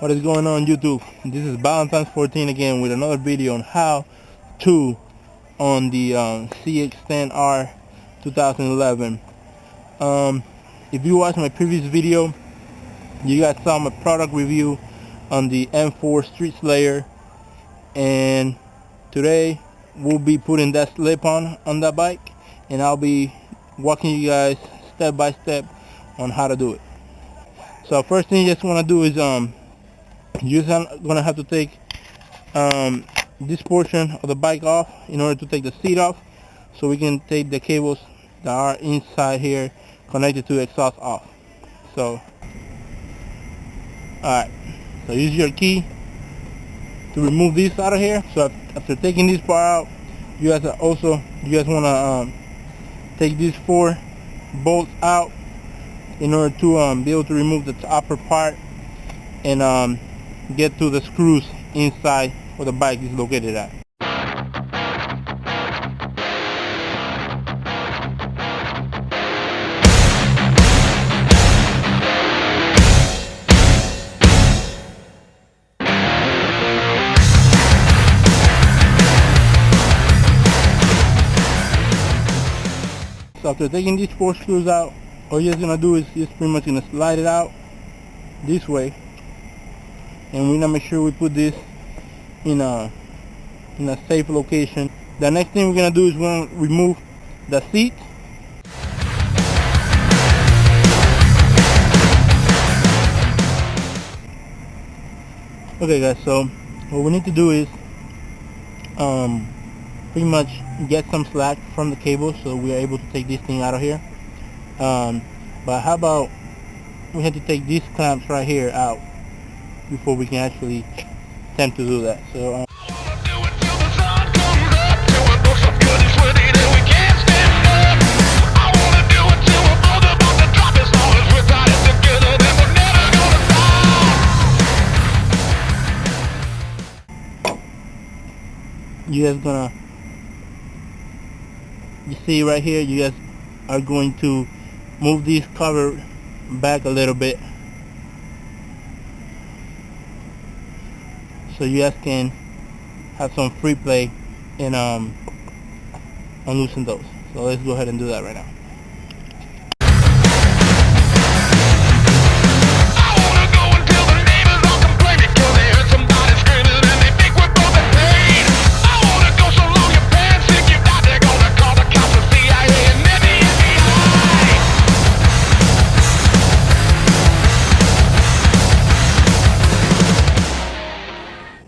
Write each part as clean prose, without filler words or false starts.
What is going on, YouTube? This is Valentine's 14 again with another video on how to on the ZX10r 2011. If you watched my previous video, you guys saw my product review on the M4 Street Slayer, and today we'll be putting that slip on that bike, and I'll be walking you guys step by step on how to do it. So first thing you just want to do is you're gonna have to take this portion of the bike off in order to take the seat off, so we can take the cables that are inside here connected to the exhaust off. So alright, so use your key to remove this out of here. So after taking this part out, you guys want to take these 4 bolts out in order to be able to remove the upper part and get to the screws inside where the bike is located at. So after taking these 4 screws out, all you're just gonna do is just pretty much gonna slide it out this way, and we're gonna make sure we put this in a safe location. The next thing we're gonna do is we're gonna remove the seat. Okay guys, so what we need to do is pretty much get some slack from the cable so we are able to take this thing out of here. But how about we have to take these clamps right here out before we can actually attempt to do that. So you see right here, you guys are going to move this cover back a little bit so you guys can have some free play and unloosen those. So let's go ahead and do that right now.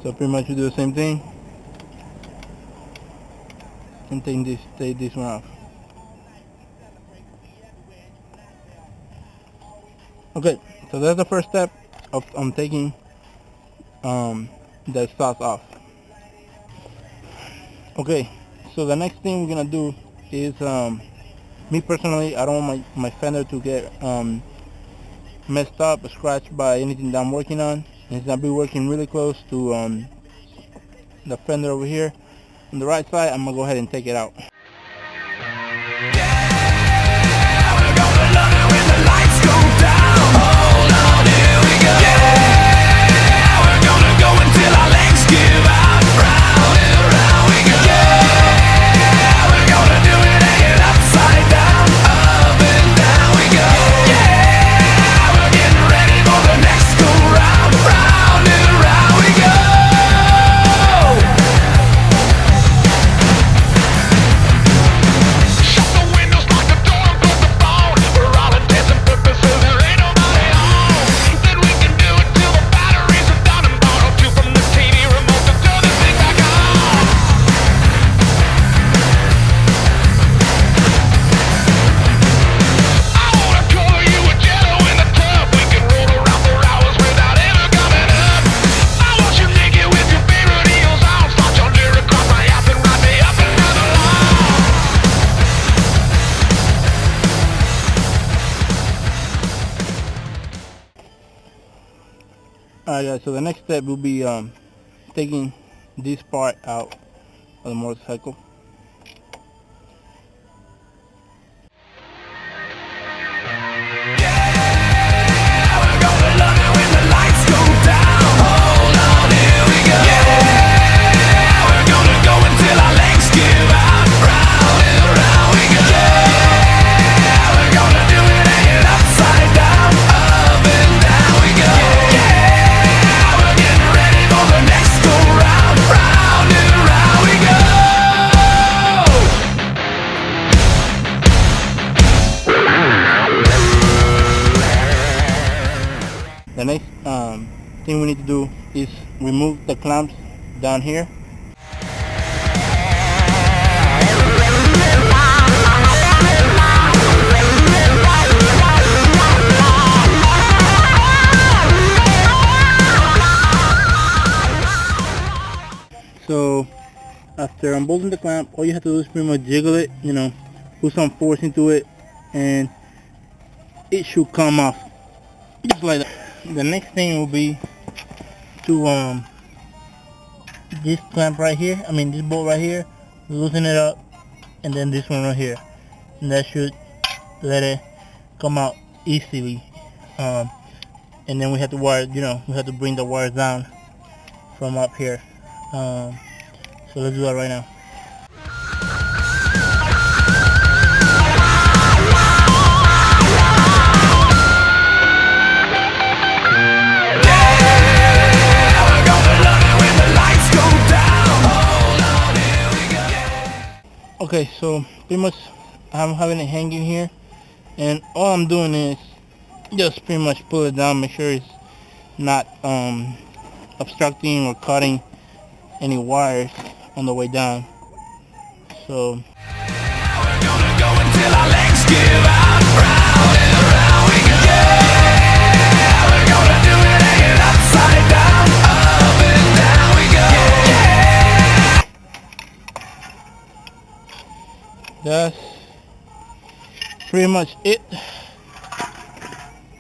So pretty much we do the same thing and take this one off. Okay, so that's the first step of taking the exhaust off. Okay, so the next thing we're gonna do is me personally, I don't want my fender to get messed up or scratched by anything that I'm working on. It's gonna be working really close to the fender over here on the right side. I'm gonna go ahead and take it out. Alright guys, so the next step will be taking this part out of the motorcycle. Yeah, we're gonna love it when the lights go down. The next thing we need to do is remove the clamps down here. So after unbolting the clamp, all you have to do is pretty much jiggle it, you know, put some force into it, and it should come off just like that. The next thing will be to this clamp right here, this bolt right here, loosen it up, and then this one right here, and that should let it come out easily. And then we have to wire, we have to bring the wires down from up here. So let's do that right now. Okay, so pretty much I'm having it hanging here, and all I'm doing is just pretty much pull it down, make sure it's not obstructing or cutting any wires on the way down. So we're gonna go until our legs give out. Round and around we go. Yeah, we're gonna do it hanging upside down. Up and down we go. Yeah. That's pretty much it.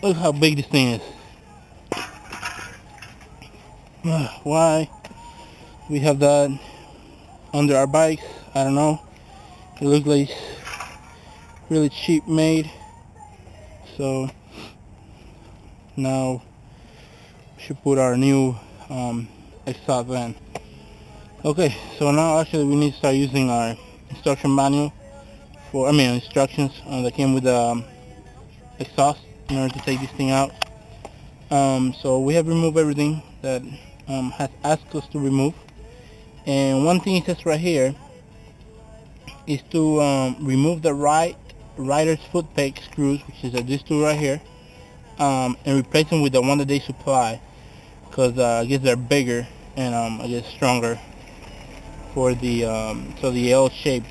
Look how big this thing is. Why we have that under our bikes, I don't know. It looks like it's really cheap made. So now we should put our new exhaust fan. Okay, so now actually we need to start using our instruction manual for instructions that came with the exhaust in order to take this thing out. So we have removed everything that has asked us to remove, and one thing it says right here is to remove the rider's foot peg screws, which is these two right here, and replace them with the one that they supply, because I guess they're bigger and I guess stronger for the so the L-shaped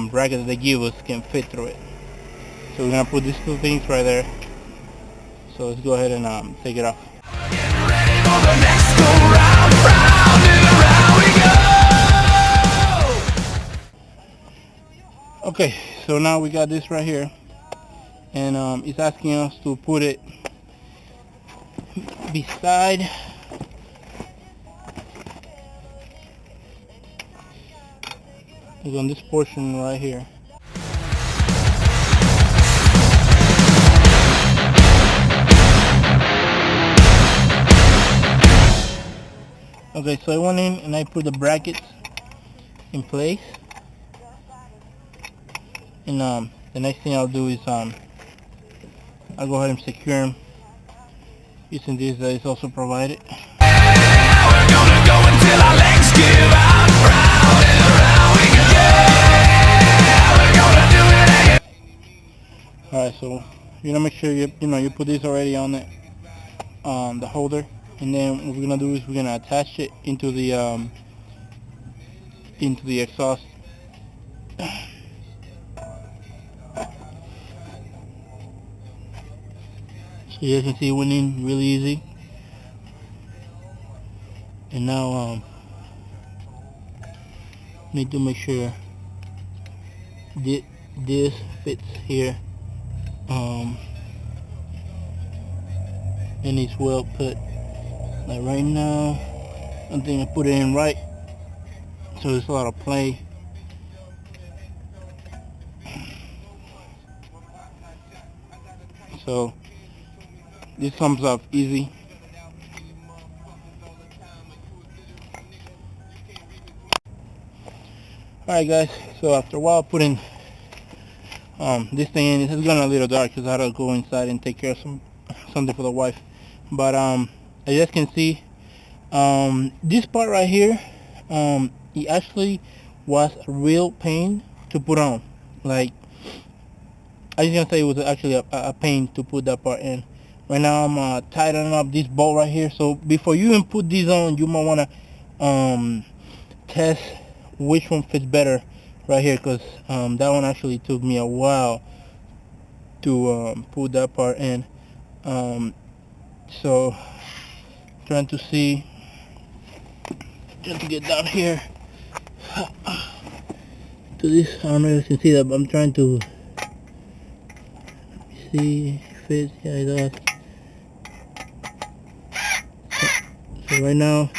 bracket that they give us can fit through it. So we're gonna put these two things right there. So let's go ahead and take it off. Okay, so now we got this right here, and it's asking us to put it beside on this portion right here. Okay, so I went in and I put the brackets in place, and the next thing I'll do is I'll go ahead and secure them using this that is also provided. We're gonna go until our legs give out. Round and around we go. Yeah, we're gonna do it again. Alright, so you're gonna make sure you put this already on it, the holder. And then what we're gonna do is we're gonna attach it into the exhaust. So you guys can see it went in really easy. And now need to make sure this fits here, and it's well put. Like right now, I think I put it in right, so there's a lot of play. So this comes off easy. Alright guys, so after a while putting this thing in, it has gotten a little dark because I had to go inside and take care of something for the wife. But as you guys can see, this part right here, it actually was a real pain to put on. Like, I was gonna say it was actually a pain to put that part in. Right now I'm tightening up this bolt right here. So before you even put these on, you might want to test which one fits better right here, because that one actually took me a while to put that part in. So trying to see, trying to get down here to this. I don't know if you can see that, but I'm trying to see if it fits. Yeah, it does. So right now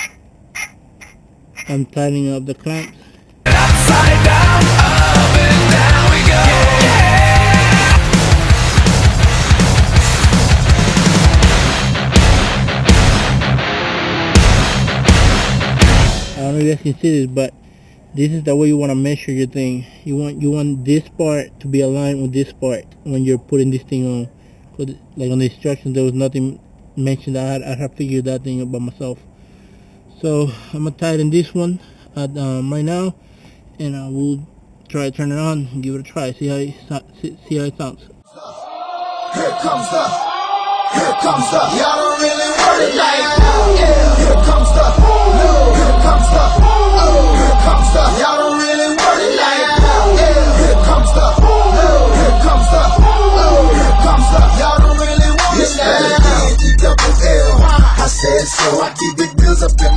I'm tightening up the clamps. Upside down, up and down we go. I don't know if you guys can see this, but this is the way you want to measure your thing. You want this part to be aligned with this part when you're putting this thing on. Like on the instructions, there was nothing mentioned. I had to figure that thing out by myself. So I'm gonna tighten this one at, right now, and I will try to turn it on and give it a try. See how it sounds. Here comes the, y'all don't really want it like that. Yeah. Here comes the, here comes the, here comes the, y'all don't really want it like that. Yeah. Here comes the, here comes the, here comes the, y'all don't really want it like that. I said so, I keep big bills up in